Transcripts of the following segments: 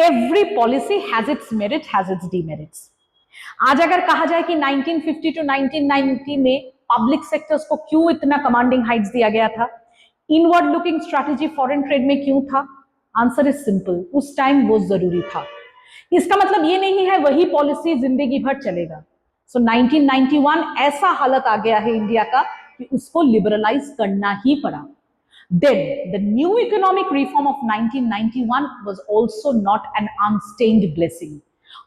Every policy has its merit, has its demerits. आज अगर कहा जाए कि 1950 टू 1990 में पब्लिक सेक्टर्स को क्यों इतना कमांडिंग हाइट्स दिया गया था, inward looking strategy foreign trade में क्यों था, आंसर इज सिंपल, उस टाइम वो जरूरी था। इसका मतलब ये नहीं है वही पॉलिसी जिंदगी भर चलेगा। सो 1991 ऐसा हालत आ गया है इंडिया का कि उसको लिबरलाइज करना ही पड़ा। Then the new economic reform of 1991 was also not an unstained blessing.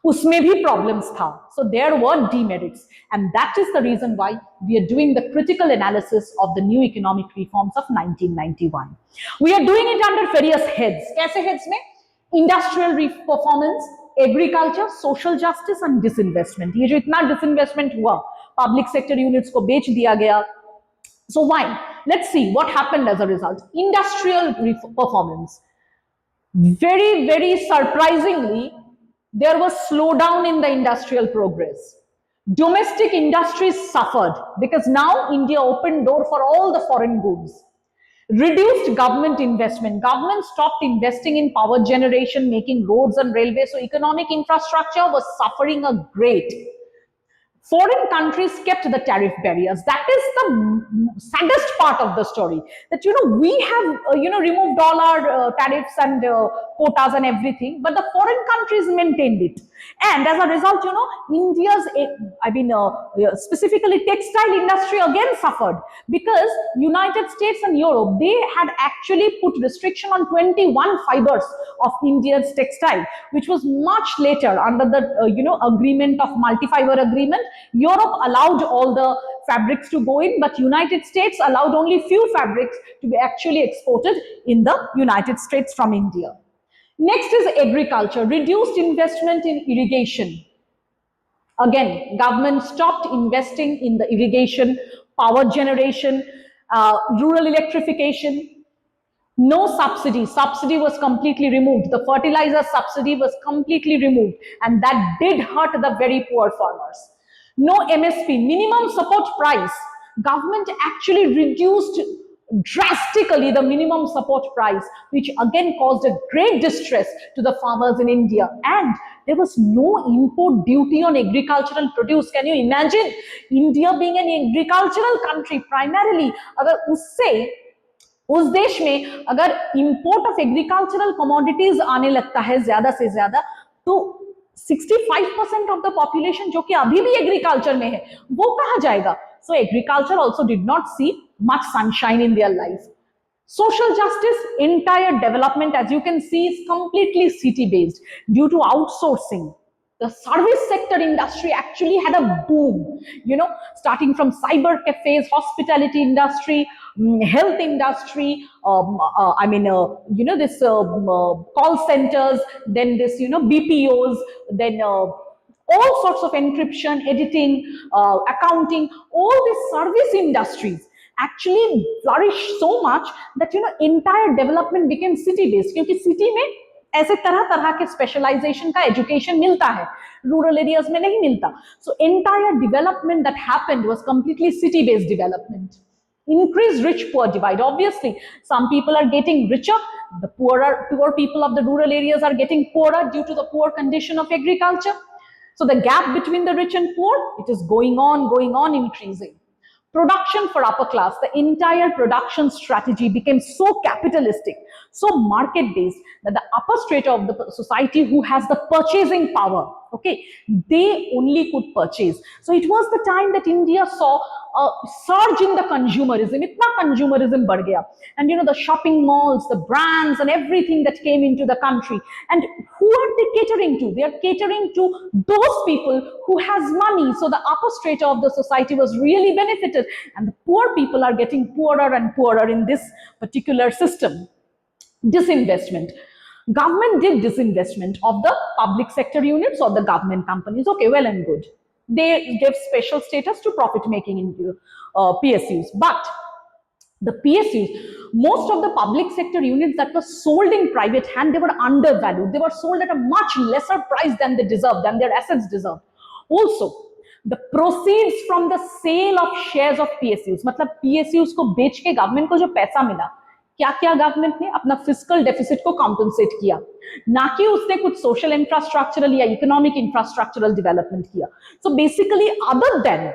उसमें भी problems था. So there were demerits, and that is the reason why we are doing the critical analysis of the new economic reforms of 1991. We are doing it under various heads. कैसे heads में? Industrial performance, agriculture, social justice and disinvestment. ये जो इतना disinvestment हुआ, public sector units को बेच दिया गया. So why? Let's see what happened as a result. Industrial performance. Very, very surprisingly, there was slowdown in the industrial progress. Domestic industries suffered because now India opened door for all the foreign goods. Reduced government investment. Government stopped investing in power generation, making roads and railways. So economic infrastructure was suffering a great. Foreign countries kept the tariff barriers. That is the saddest part of the story. That we have removed all our tariffs and quotas and everything, but the foreign countries maintained it. And as a result, India's, specifically textile industry again suffered because United States and Europe, they had actually put restriction on 21 fibers of India's textile, which was much later under the agreement of multi-fiber agreement. Europe allowed all the fabrics to go in, but United States allowed only few fabrics to be actually exported in the United States from India. Next is agriculture, reduced investment in irrigation. Again, government stopped investing in the irrigation, power generation, rural electrification. No subsidy. Subsidy was completely removed. The fertilizer subsidy was completely removed, and that did hurt the very poor farmers. No MSP, minimum support price. Government actually reduced drastically the minimum support price, which again caused a great distress to the farmers in India. And there was no import duty on agricultural produce. Can you imagine India being an agricultural country primarily? अगर उससे उस देश में अगर import of agricultural commodities आने लगता है ज्यादा से ज्यादा, तो 65% ऑफ द पॉपुलेशन जो कि अभी भी एग्रीकल्चर में है वो कहां जाएगा? सो agriculture also did not see much sunshine in their life. Social justice, entire development, as you can see, is completely city based due to outsourcing. The service sector industry actually had a boom, starting from cyber cafes, hospitality industry, health industry, this call centers, then this, BPOs, then all sorts of encryption, editing, accounting, all these service industries actually flourished so much that entire development became city based, क्योंकि city में ऐसे तरह तरह के specialisation का education मिलता है, rural areas में नहीं मिलता. So entire development that happened was completely city based development. Increase rich poor divide. Obviously, some people are getting richer, the poor people of the rural areas are getting poorer due to the poor condition of agriculture. So the gap between the rich and poor, it is going on increasing. Production for upper class, the entire production strategy became so capitalistic, so market based, that the upper strata of the society who has the purchasing power, okay, they only could purchase. So it was the time that India saw a surge in the consumerism. Itna consumerism बढ़ गया, and the shopping malls, the brands and everything that came into the country. And who are they catering to? They are catering to those people who has money. So the upper strata of the society was really benefited, and the poor people are getting poorer and poorer in this particular system. Disinvestment. Government did disinvestment of the public sector units or the government companies. Okay, well and good. They gave special status to profit making into PSUs. But the PSUs, most of the public sector units that were sold in private hand, they were undervalued. They were sold at a much lesser price than they deserved, than their assets deserved. Also, the proceeds from the sale of shares of PSUs, मतलब PSUs को बेच के government को जो पैसा मिला, क्या किया गवर्नमेंट ने? अपना फिस्कल डेफिसिट को कॉम्पनसेट किया, ना कि उसने कुछ सोशल इंफ्रास्ट्रक्चरल या इकोनॉमिक इंफ्रास्ट्रक्चरल डेवलपमेंट किया. So basically other than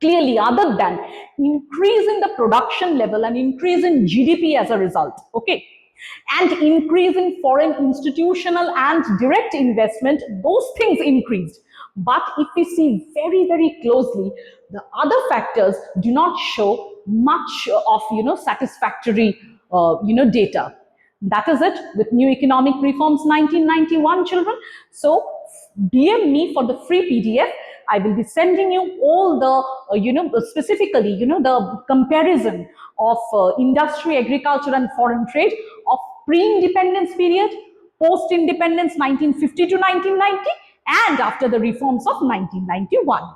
clearly other than increase in the production level and increase in GDP as a result, okay, and increase in foreign institutional and direct investment, those things increased. But if we see very, very closely, the other factors do not show much of, satisfactory, data. That is it with new economic reforms 1991, children. So DM me for the free PDF. I will be sending you all the, specifically, the comparison of industry, agriculture, and foreign trade of pre-independence period, post-independence 1950 to 1990, and after the reforms of 1991.